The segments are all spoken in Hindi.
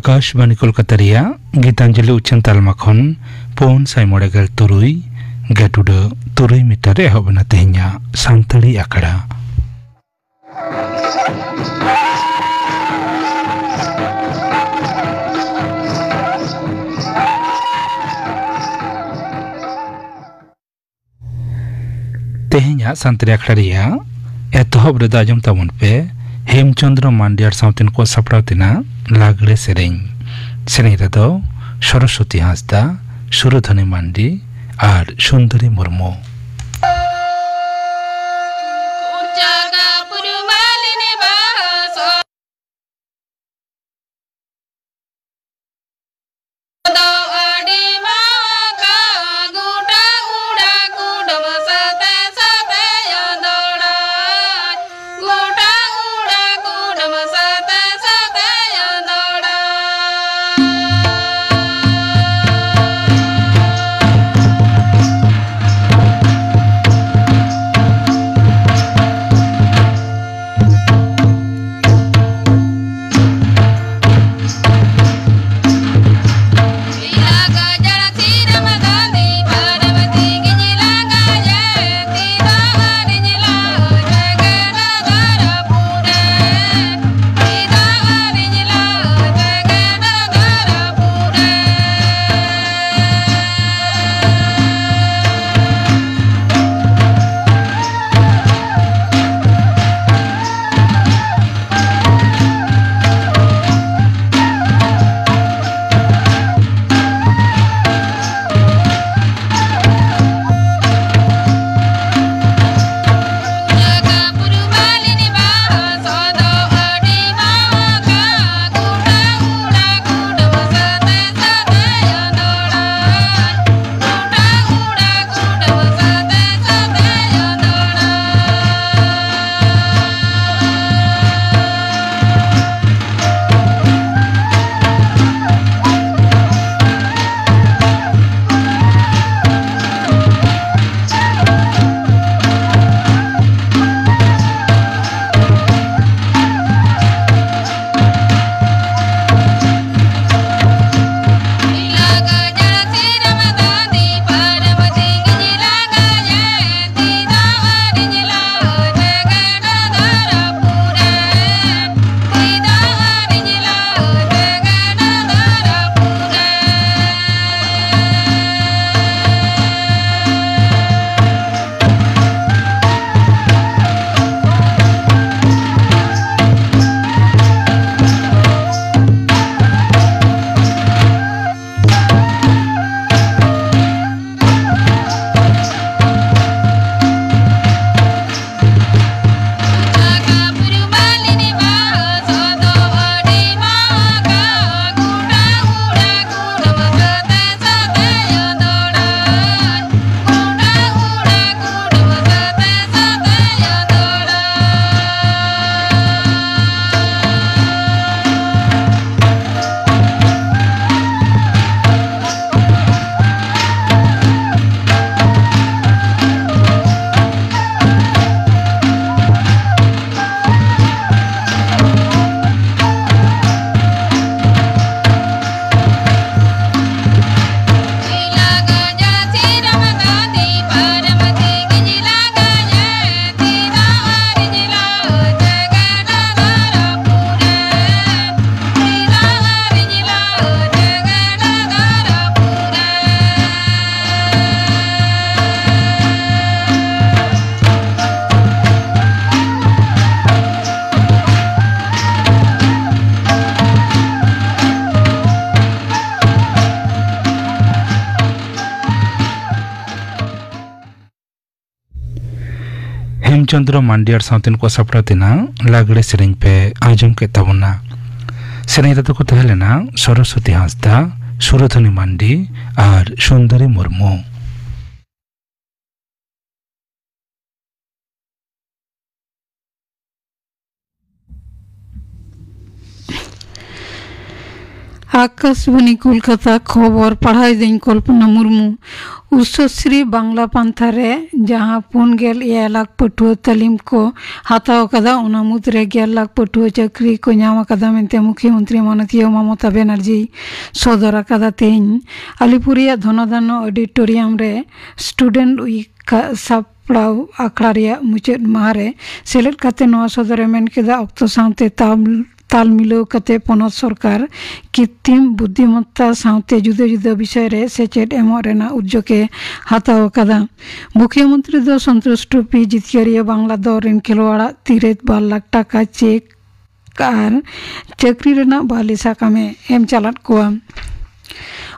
आकाशवाणी कोलकाता गीतांजलि उच्चन तालमाखन पौन साइमोड़ेगल तुरुई गेटुड तुरुई मीटर एहबना तेहኛ सानताड़ी आखड़ा तेहኛ सानताड़ी आखड़ा एतहब रे दाजम ताबन पे हेमचंद्र मांडियार साउतेन को सपड़ावतेना लागड़े सेरें रेदो सरस्वती हांसदा सुरधनी मांडी और सुंदरी मुर्मू हेमचंद्र मांडियार साउतेन को सपड़ावतेना लागड़े सेरें पे आजम के तबना सेरें रेदो को तहलेना सरस्वती हांसदा सुरधनी मांडी और सुंदरी मुर्मू आकाशवाणी कोलकाता खबर पढ़ाई दिन कल्पना मुर्मू उषश्री बांग्ला पांथा रे जहां 4.1 लाख पटुआ तालीम को हाथाव कदा उना मुद्रे 11 लाख पटुआ चाकरी को नाम कदा मेंते मुख्यमंत्री माननीय ममता बनर्जी सदर कदा तेन अलीपुरिया धनदान ऑडिटोरियम रे स्टूडेंट वीक सापड़ाव आखड़ा रे मुचाद माहरे सेलेद काते नवा सदरे मेन केदा अक्तो सावते ताल मिलाव कते पनत सरकार कृत्रिम बुद्धिमत्ता सावते जुदा जुदा विषय रे सेचेद एमो रेना उद्योगे हाथाव कदा मुख्यमंत्री दो संतोष ट्रॉफी जितकारिया बांग्ला दल रेन खेलोयाड़ा 3 लाख टाका चेक और चाकरी रेना बाली साकामे एम चालात कोआ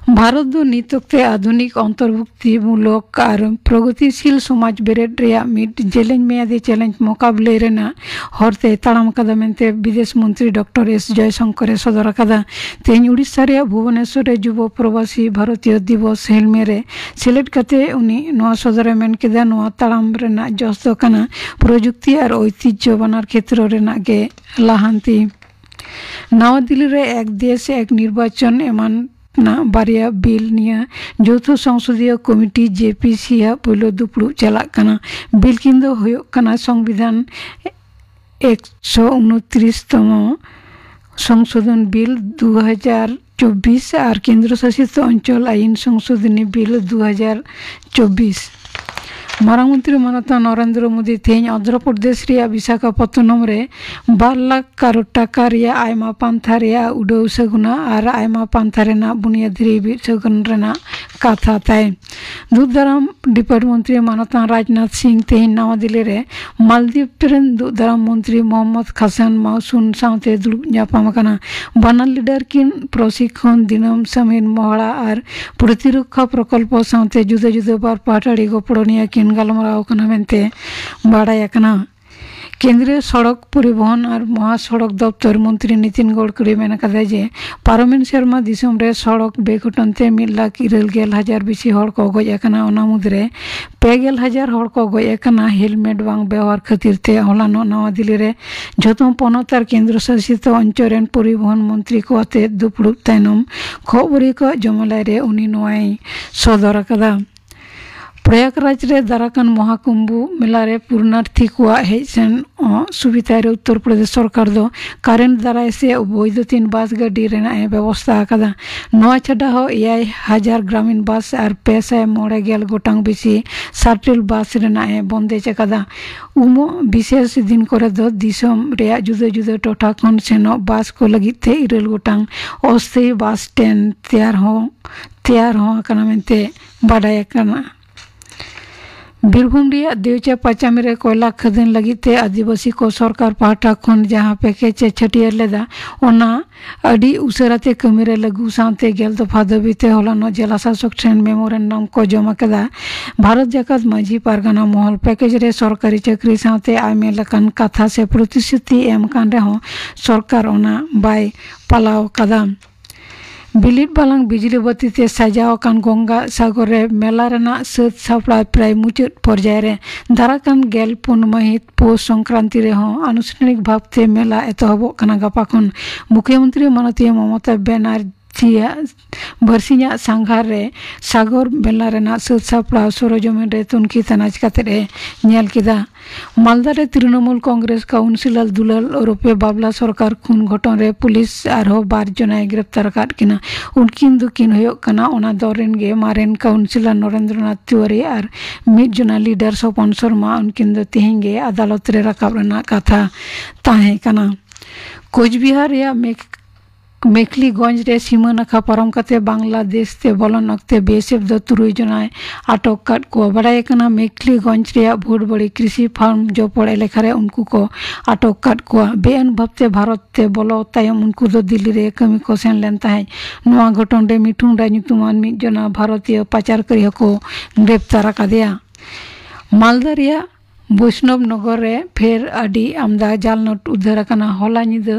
भारत दो नितोक्ते आधुनिक अंतर्भुक्तिमूलक और प्रगतिशील समाज बेरेद रेया मिड जेलेंज मेयादी चैलेंज मुकाबले रेना हरते ताड़ाम कदा मेंते विदेश मंत्री डॉक्टर एस जयशंकर सदर कदा तेज उड़ीसा रे भुवनेश्वर युव प्रवासी भारतीय दिवस हेलमे रे सेलेद कते उनी नवा सदर मेन केदा नवा ताड़ाम रेना जस दो कना प्रजुक्ति और ऐतिह्य बनार क्षेत्र रेना गे लाहांती नवा दिल्ली रे एक देश एक निर्वाचन एमान ना बारिया बिल निया जौथ संसदीय कमिटी जेपीसी पहलो दुपड़ू चला बिल किंदो होयो कना संविधान 129तम संशोधन बिल 2024 और केंद्र शासित अंचल आईन संशोधनी बिल 2024 मारांग मंत्री मानता नरेंद्र मोदी तेज आंध्र प्रदेश विशाखापत्तनम रे 12 लाख करोड़ टाका आयमा पांथा उड़ाव सगुना और आयमा पांथा बुनियादी सगुन कथा ताय दूरदाराम डिपार्टमेंट मंत्री मानता राजनाथ सिंह तेज नवा दिल्ली रे मालदीप रेन दूरदाराम मंत्री मोहम्मद खसान माउसून सावते दुड़ुब ᱧᱟᱯᱟᱢ ᱟᱠᱟᱱᱟ बानर लीडर किन प्रशिक्षण दिनम समीर मोहड़ा और प्रतिरक्षा प्रकल्प सावते जुदा जुदा बार पाटाड़ी गोपड़निया किन गलमराव कना मेंते बाड़ाय आकना केंद्रीय सड़क परिवहन और महासड़क दफ्तर मंत्री नितिन गडकरी मेन कदा जे पारमेन शर्मा दिसम रे सड़क बेघटनते 1,90,000 बेसी हड़ को गज आकना ओना मुद्रे 50,000 हड़ को गज आकना हेलमेट बांग व्यवहार खातिर ते हलानो नवा दिल्ली रे जतो पनत और केंद्र शासित अंचल परिवहन मंत्री को आते दुपड़ुब तायनम खबरी को जमलाय रे उनी नोय सदर कदा प्रयागराज रे दाराकान महाकुंभ मेला रे पूर्णार्थी को हेजन सुविधा रे उत्तर प्रदेश सरकार दो कारेंट दाराय से वैद्युतिन बस गाड़ी रेना व्यवस्था कदा नवा छाडा हो 1000 ग्रामीण बस और 590 गोटांग बेसी शाटल बस रेना बंदेज कदा उमो विशेष दिन करे दो दिसम रे जुदा जुदा टोठा खन सेनो बस को लगित थे 9 गोटांग अस्थायी बस स्टैंड तैयार हो कना मेंते बाडाय कना बीरभूम देवचा पचामी रे कोयला खदन लगिते आदिवासी को सरकार पाहटा खन जहां पैकेज छटियर लेदा ओना अडी उसराते कमीरे लगू साते गेल दफा दबिते हलानो जिला शासक ठेन मेमोरेंडम को जमा कदा भारत जाकात माझी पारगाना महल पैकेज रे सरकारी चाकरी साते आमे लकन कथा से प्रतिश्रुति एम कान रे हो सरकार ओना बाय पालाव कदा बिलिट बालांग बिजली बत्ती ते सजाव कान गंगा सागर रे मेला रेना सत सापड़ा प्राय मुचाद पर्याय रे दाराकान गेल पुन महित पौष संक्रांति रे हो आनुष्ठानिक भावते मेला एतहबो कना गापा खन मुख्यमंत्री माननीय ममता बनर्जी बरसिया सांघार रे सागर मेला रेना सत सापड़ा सरजमीन रे तुनकी तनाज काते रे नेल किदा मालदा रे तृणमूल कांग्रेस काउंसिलर दुलाल ओरफे बाबला सरकार खून घटन रे पुलिस आरो 12 जनाय गिरफ्तार काट किना उनकिन दुकिन होयो कना ओना दरेन गे मारेन काउंसिलर नरेंद्रनाथ तिवारी और 1 जना लीडर सोपन शर्मा उनकिन दो तिहिंगे अदालत रे राकाब रेना कथा ताहे कना कोचबिहार या मेखलीगंज रे सीमा नाखा पारम कते बांग्लादेश ते बोलन अक्ते बीएसएफ दो 3 जनाय आटक काट को बड़ाय कना मेखलीगंज रे भोटबड़ी कृषि फार्म जो पड़े लेखा रे उनको को आटक काट को बेअन भवते भारत ते बोलो तायम उनको दो दिल्ली रे कमी को सेन लेन ताहे नवा घटन रे मिठुन राजनीतिमान 1 जना भारतीय पाचारकरी को गिरफ्तार कादिया मालदा रे वैष्णव नगर रे फेर आदि आमदा जाल नोट उद्धार कना हला निद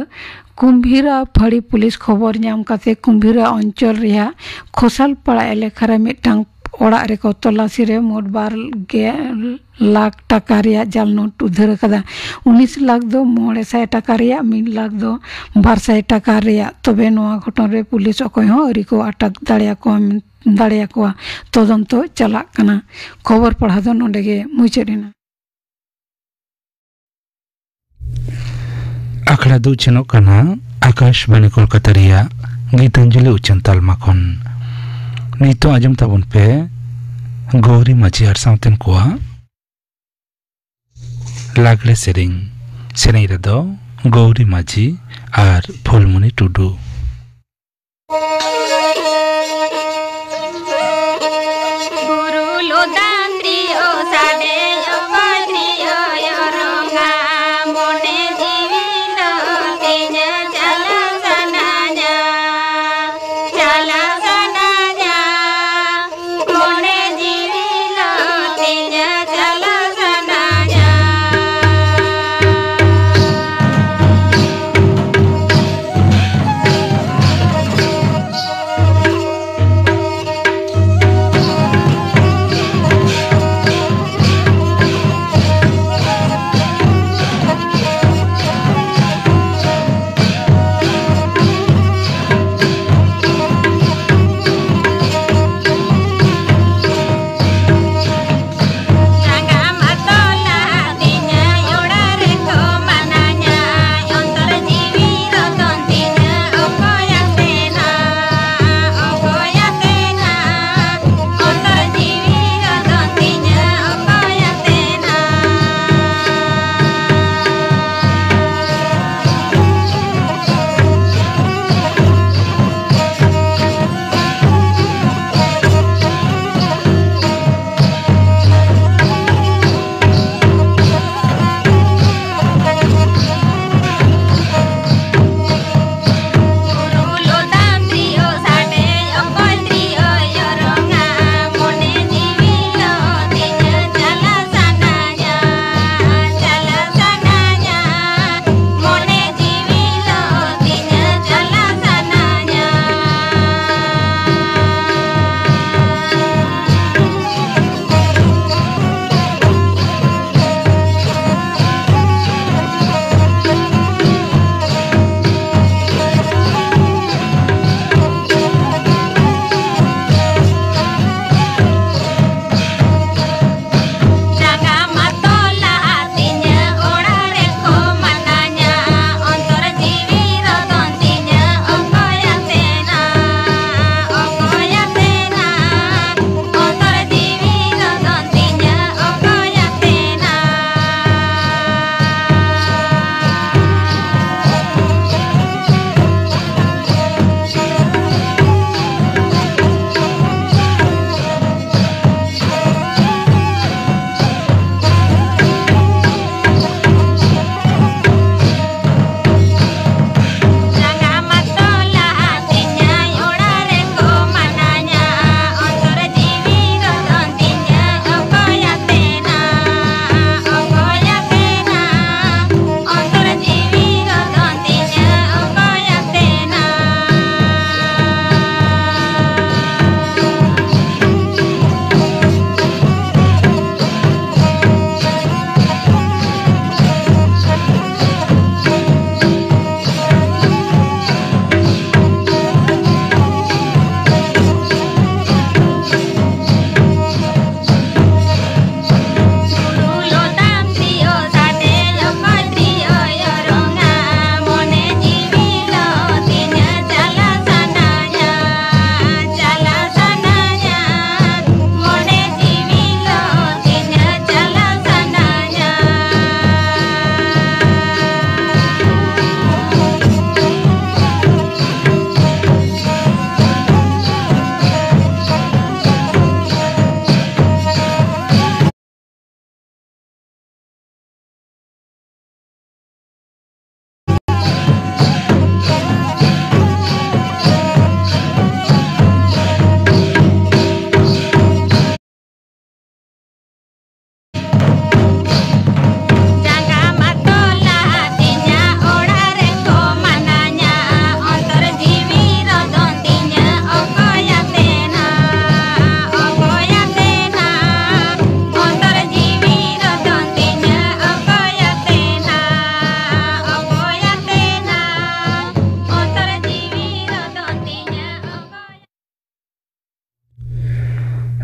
कुंभीरा फड़ी पुलिस खबर नाम काते कुंभीरा अंचल रिया खोसालपाड़ा एलेखा रे मिटांग ओड़ा रेको तलाशी रे मोट 12 लाख टाका रेया जाल नोट उधार कदा 19 लाख दो 900 टाका रेया 1 लाख दो 200 टाका रेया तबे नोआ घटन रे पुलिस अकय हो अरी को अटक दाड़िया को तदंतो चला कना खबर पढ़ा दो नोंडे गे मुचेरिना आखड़ा दो चनो कना आकाशवाणी कोलकाता रेया गीतांजलि उच्चन तालमा खन नितो आजम ताबन पे गौरी माझी आर सावतेन कोआ लागले सेरें रदो गौरी माझी आर फुलमणि टुडू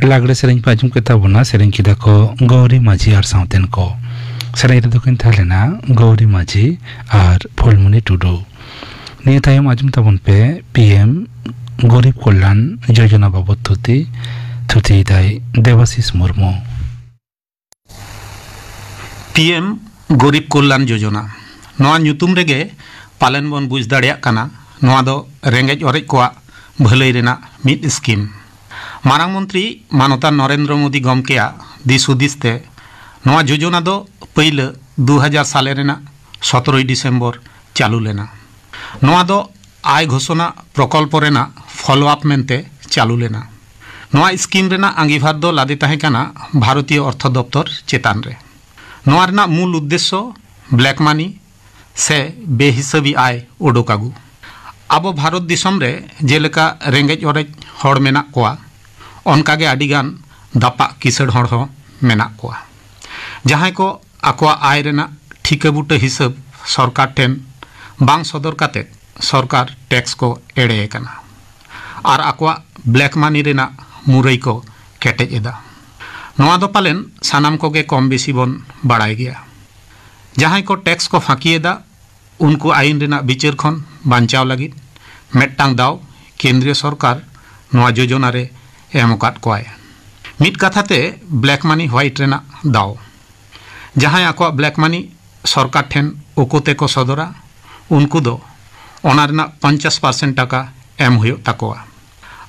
लागड़े सेरें पाजुम के ताबोना सेरें किदा को गौरी माझी और साउतेन को सेरें रे दुकिन थालेना गौरी माझी और फुलमुनि टुडू निये तायम आजुम ताबोन पे पीएम गरीब कल्याण योजना बाबद थुती ताई देवाशीष मुर्मू पीएम गरीब कल्याण योजना नवा ᱧᱩᱛᱩᱢ ᱨᱮᱜᱮ पालन बन बुझ दाड़ियाग काना नवा दो रेंगेज ओरेज कोआ भलाई रेना मिड स्कीम मारांग मंत्री मानवता नरेंद्र मोदी गमकेया दिस हुदिसते नवा योजना दो पहले 2000 साले रेना 17 डिसेम्बर चालू लेना नवा दो आय घोषणा प्रकल्प रेना फॉलो अप मेनते चालू लेना नवा स्कीम रेना अंगीभार दो लादे ताहें काना भारतीय अर्थ दफ्तर चेतान रे नवा रेना मूल उद्देश्य ब्लैक मानी से बेहिसाबी आय उडोकागु अब भारत दिसम रे जेलेका रेंगेज ओरेज हड़ मेना कोआ ओनकागे आडिगान दापा किसड़ हड़ हो मेना कोआ जहां को आकोआ आय रेना ठिका बुटा हिसाब सरकार टेन बांग सदर काते सरकार टैक्स को एड़े कना और आकोआ ब्लैक मानी रेना मुरई को केटेज एदा नवा दो पालेन सानाम कोगे कम बेसी बन बाड़ाय गया जहां को टैक्स को फाँकिएदा उनको आईन रेना बिचार खन बांचाव लगी मेटांग दाव केंद्रीय सरकार नवा योजना रे एमकात कोआय मिट कथाते ब्लैक मानी व्हाइट रेना दाव जहां आको ब्लैक मानी सरकार ठेन ओकोते को सदरा उनको दो ओना रेना 50% टाका एम हुयो ताकोआ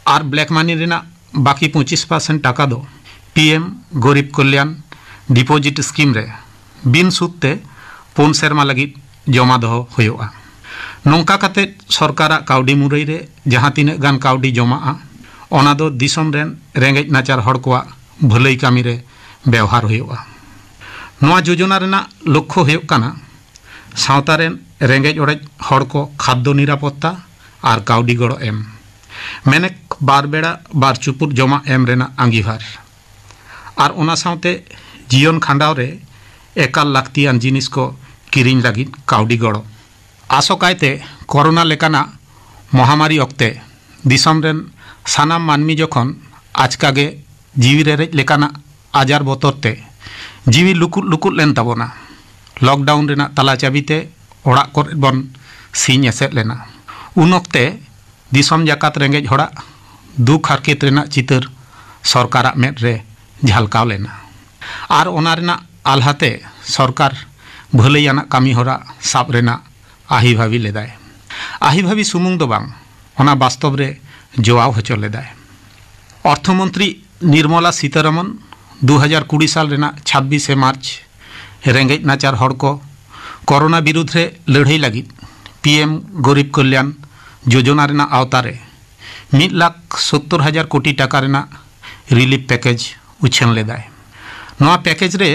और ब्लैक मानी रेना बाकी 25% टाका दो पीएम गरीब कल्याण डिपोजिट स्कीम रे बिन सुदते 4 सेरमा लगी जमा दो हुयोआ नौका काते सरकारा काउडी मुरई रे जहां तीना गान काउडी जमा ओना दो दिसम रेन रेंगेज नाचार हड़ कोआ भलाई कामी रे व्यवहार हुयोआ नवा योजना रेना लक्ष्य हुयोग काना सावता रेन रेंगेज ओरेज हड़ को खाद्य निरापत्ता और काउडी गड़ो एम मेनेक बार बेड़ा बार चुपुर जमा एम रेना अंगीभार और ओना सावते जीवन खांडाव रे एकाल लाक्तियान जिनिस को किरिंग लगी काउडी गड़ो आसोकायते कोरोना लेकाना महामारी अक्ते दिसम रेन सानाम मानमी जखन आजकागे जीवी रेरेज लेकाना आजार बतरते जीवी लुकुट लुकुट लेन ताबोना लॉकडाउन रेना तला चाबीते ओड़ा करे बन सीन एसेट लेना उन अक्ते दिसम जाकात रेंगेज हड़ा दुख हारकेत रेना चितर सरकारा मेद रे झलकाव लेना और ओना रेना आल्हाते सरकार भलैयाना कामी हरा साब रेना आही भावी लेदाय आही भावी सुमुंग दो बांग ओना वास्तव रे जवाब हचो लेदाय अर्थमंत्री निर्मला सीतारमन 2020 साल रेना 26 मार्च रेंगेज नाचार हड़ को कोरोना विरुद्ध रे लड़ाई लगी पीएम गरीब कल्याण योजना रेना आवतारे 1,70,000 कोटी टाका रेना रिलीफ पैकेज उछन लेदाय नवा पैकेज रे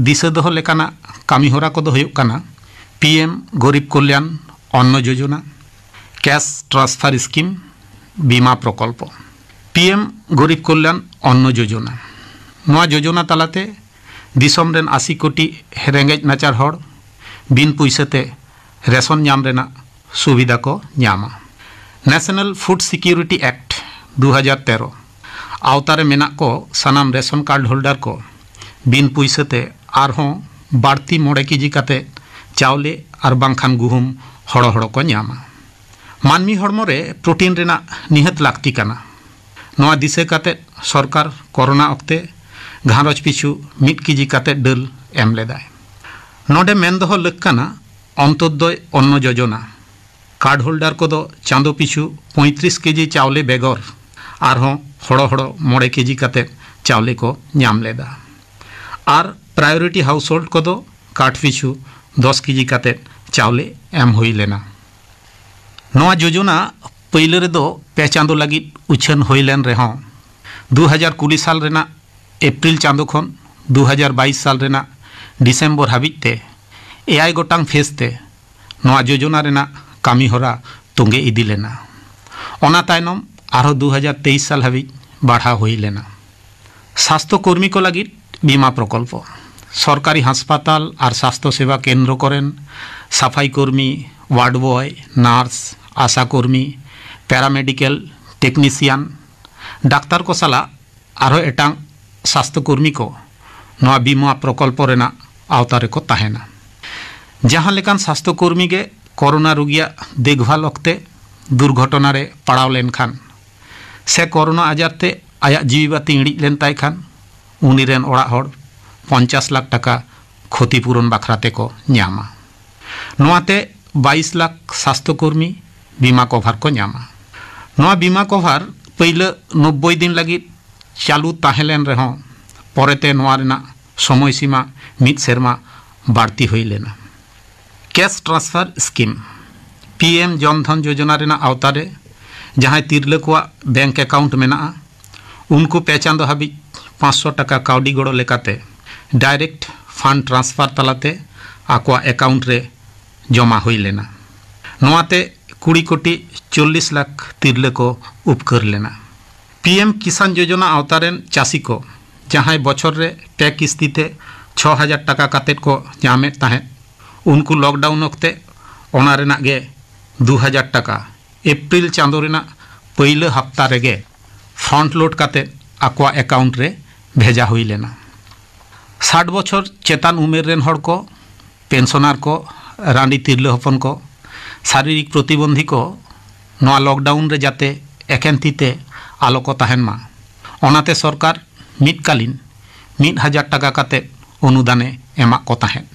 दिशा दो लेकाना कामी होरा को दो हुयुग काना पीएम गरीब कल्याण अन्न योजना कैश ट्रांसफर स्कीम बीमा प्रकल्प पीएम गरीब कल्याण अन्न योजना नवा योजना तालाते दिसम रेन 80 कोटी रेंगेज नाचार हड़ बिन पुइसाते रेशन नाम रेना सुविधा को नामा नेशनल फूड सिक्योरिटी एक्ट 2013 आवतारे मेना को सनाम रेशन कार्ड होल्डर को बिन पुइसाते आरहों बाड़ती 9 केजी काते चावले और बांखान गुहुम हड़ो हड़ो को नामा मानमी हड़मो रे प्रोटीन रेना निहत लाक्ति काना नवा दिसे काते सरकार कोरोना अक्ते घारोज पिछु 1 केजी काते डल एम लेदाय नोडे मेन दो लग काना अंत्योदय अन्न योजना कार्ड होल्डर को दो चांदो पिछु 35 केजी चावले बेगर आरहों हड़ो हड़ो 9 केजी काते चावले को नाम लेदा और प्रायोरिटी हाउस होल्ड को दो कार्ड पिछु 10 केजी काते चावले एम हुई लेना नवा योजना पहले रे दो पे चांदो लगी उछन हुई लेन रेहों 2020 साल रेना एप्रिल चांदो खन 2022 साल रेना डिसेम्बर हाबिते एआई गोटांग फेसते नवा योजना रेना कामी होरा तुंगे इदी लेना ओना तायनम आरो 2023 साल हाबि बढ़ा हुई लेना स्वास्थ्य कर्मी को लगी बीमा प्रकल्प सरकारी हासपाताल और स्वास्थ्य सेवा केंद्र करें सफाई कर्मी वार्ड बॉय नार्स आशा कर्मी पैरामेडिकल टेक्निशियन डाक्तार को सला आरो एटांग स्वास्थ्य कर्मी को नवा बीमा प्रकल्प रेना आवता रेको ताहेना। जहां लेकान स्वास्थ्य कर्मी के कोरोना रोगिया देखभाल वक्ते दुर्घटना रे पड़ाव लेनखान से कोरोना आजारते आया जीवी बाती इड़ी लेन ताई खान उनी रेन ओड़ा होड़ 50 लाख टाका क्षतिपूरण बाखराते को न्यामा। नोआते 22 लाख स्वास्थ्य कर्मी बीमा कभार को न्यामा। नोआ बीमा कभार पहले 90 दिन लगी चालू ताहेलेन रेहों परेते नोआ रेना समय सीमा मिद सेरमा बाड़ती हुई लेना। Cash transfer scheme PM Jan Dhan योजना रेना आवतारे जहां तिरले को बैंक अकाउंट मेना उनको पेचांदो हाबी 500 टाका काउडी गड़ो लेकाते डायरेक्ट फंड ट्रांसफर तलाते आकवा अकाउंट रे जमा हुई लेना। नोआते 20 कोटी 40 लाख तिरले को उपकर लेना। पीएम किसान योजना आवतारेन चासी को जहां बछर रे पे किस्तीते 6000 टाका कातेट को जामे ताहे उनको लॉकडाउन वक्ते ओना रेना गे 2000 टाका एप्रिल चांदो रेना पहले हफ्ता रेगे फ्रंट लोड काते आकवा अकाउंट रे भेजा हुई लेना। 60 बछर चेतान उमेर रेन हड़ को पेंशनर को रानी तिरले हपन को शारीरिक प्रतिबंधी को नवा लॉकडाउन रे जाते एकेन तीते आलो को ताहेन मा ओनाते सरकार मितकालीन 1000 टाका काते अनुदाने एमा को ताहेन।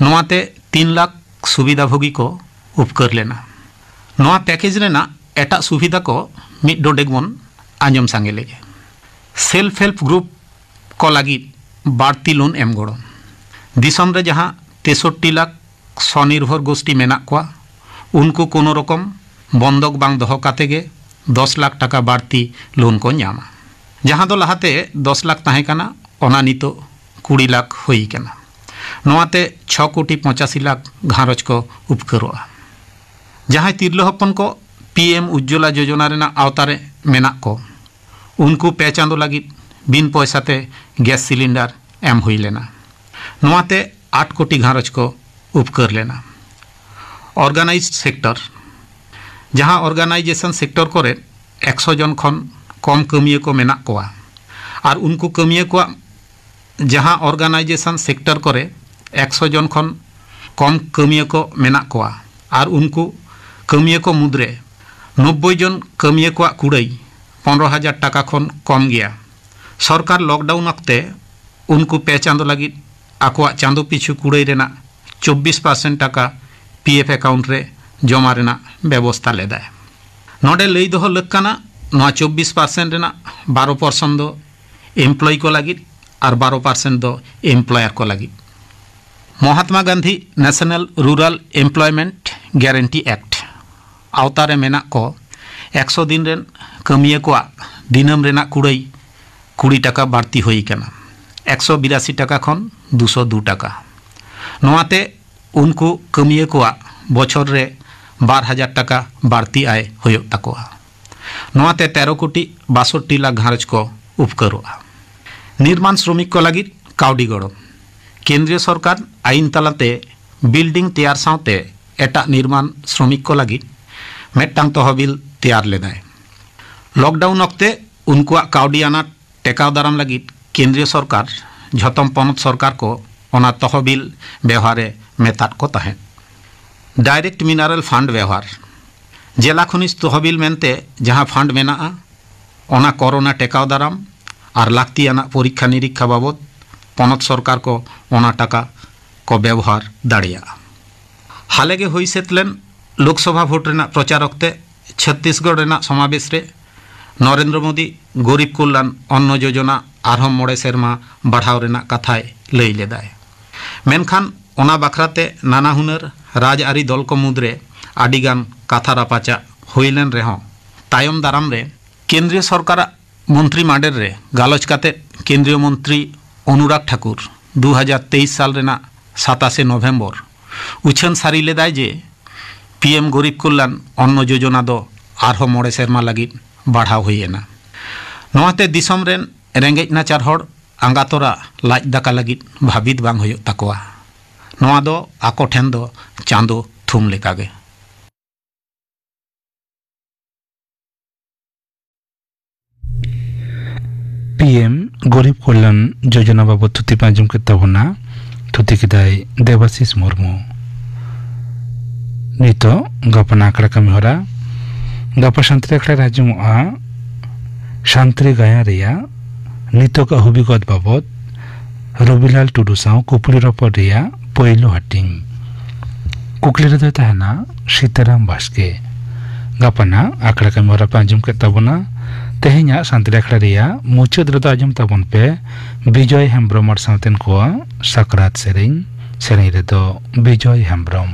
नोआते 3 लाख सुविधाभोगी को उपकर लेना। नोआ पैकेज रेना एटा सुविधा को मिट डोडेगमन आंजम सांगे लेगे। सेल्फ हेल्प ग्रुप को लगी बाड़ती लोन एम गड़ो दिसम रे जहां 63 लाख स्वनिर्भर गोष्ठी मेना को उनको कोनो रकम बंधक बांग दोहो काते गे 10 लाख टाका बाड़ती लोन को न्यामा। जहां दो लहाते 10 लाख ताहे काना ओना नितो 20 लाख होई काना। नोआते 6 कोटी 85 लाख घारज को उपकरोआ। जहां तिरलो हपन को पीएम उज्ज्वला योजना रेना आवतारे मेना को उनको पे चांदो लगी बिन पैसाते गैस सिलेंडर एम हुई लेना। नोआते 8 कोटी घारज को उपकर लेना। ऑर्गेनाइज्ड सेक्टर जहां ऑर्गेनाइजेशन सेक्टर करे 100 जन खन कम कमिए को मेना कोआ और उनको कमिए को जहां ऑर्गेनाइजेशन सेक्टर करे 100 जन खन कम कमिए को मेना कोआ और उनको कमिए को मुद्रे 90 जन कमिए को कुड़ई 15,000 टाका खन कम गया। सरकार लॉकडाउन वक्ते उनको पे चांदो लगी आकवा चांदो पिछु कुड़ई रेना 24% टाका पीएफ अकाउंट रे जमा रेना व्यवस्था लेदा। नोडे लई दोहो लक्काना 24% रेना 12% दो एम्प्लॉय को लगी और 12% दो एम्प्लॉयर को लगी। Mahatma Gandhi national rural employment guarantee act आवतारे मेना को 100 दिन रेन कमिए को दिनम रेना कुड़ई 20 टाका बाड़ती हुई काना 182 टाका खन 202 टाका। नोआते उनको कमिए को बछर रे 12,000 टाका बाड़ती आय होयो ताकोआ। नोआते 13 कोटी 62 लाख घारज को उपकरोआ। निर्माण श्रमिक को लगी काउडी गड़ो केंद्रीय सरकार आईन तलाते बिल्डिंग तैयार सावते एटा निर्माण श्रमिक को लगी मेटांग तहबिल तैयार लेदाय। लॉकडाउन वक्ते उनको काउडी आना टेकाव दाराम लगी केंद्रीय सरकार झतम पनत सरकार को ओना तहबिल व्यवहारे मेताट को ताहे। डायरेक्ट मिनारेल फंड व्यवहार जिला खनिज तहबिल मेनते जहां फंड मेना ओना कोरोना टेकाव दाराम और लाक्ति आना परीक्षा निरीक्षा बाबद पनत सरकार को ओना टाका को व्यवहार दाड़िया। हालेगे हुई सेतलेन लोकसभा भोट रेना प्रचार वक्ते छत्तीसगढ़ रेना समावेश रे नरेंद्र मोदी गरीब कल्याण अन्न योजना आरहम 6 सेरमा बढ़ाव रेना कथाय लई लेदाय। मेनखान ओना बाखराते नाना हुनर राजआरी दल को मुद्रे आडिगान कथा रापाचा हुईलेन रेहों तायम दाराम रे केंद्रीय सरकार मंत्री मांडेर रे गालोच काते केंद्रीय मंत्री अनुराग ठाकुर 2023 साल रेना 27 नवेम्बर उछन सारी लेदाय जे पीएम गरीब कल्याण अन्न योजना दो आरहम 6 सेरमा लगी बढ़ाव हुईना। नोआते दिसम रेन रेंगेज नाचार हड़ आंगातोरा लाज दाका लगी भाबित बांग हुयो ताकोआ। नोआ दो आको ठेन दो चांदो थुम लेकागे। पीएम गरीब कल्याण योजना बाबद थुति पांजम के तबना थुति किदाय देवाशीष मुर्मू नितो गपना आकड़ा कमी होरा गपा शांति आकड़ा राजमुआ शांति गाया रिया नितो का हुबिगत बाबद रविलाल टुडू साव कुपली रपर रिया पहिलो हटिंग कुकली रे तहना सीताराम बास्के गपना आकड़ा कमी होरा पांजम के तबना तेहेnya शांति आखड़ा रिया मुचाद रे आजम ताबन पे विजय हेम्ब्रम सावतेन को साकरात सेरें रे दो विजय हेम्ब्रम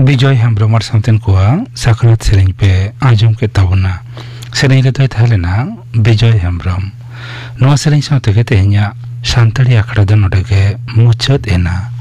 विजय हेम्ब्रम सावतेन को साकरात सेरें पे आजम के तबना सेरें रे तो थालेना विजय हेम्ब्रम नवा सेरें सावते के तेहेnya शांतड़ी आखड़ा दो नोडे के मुचाद एना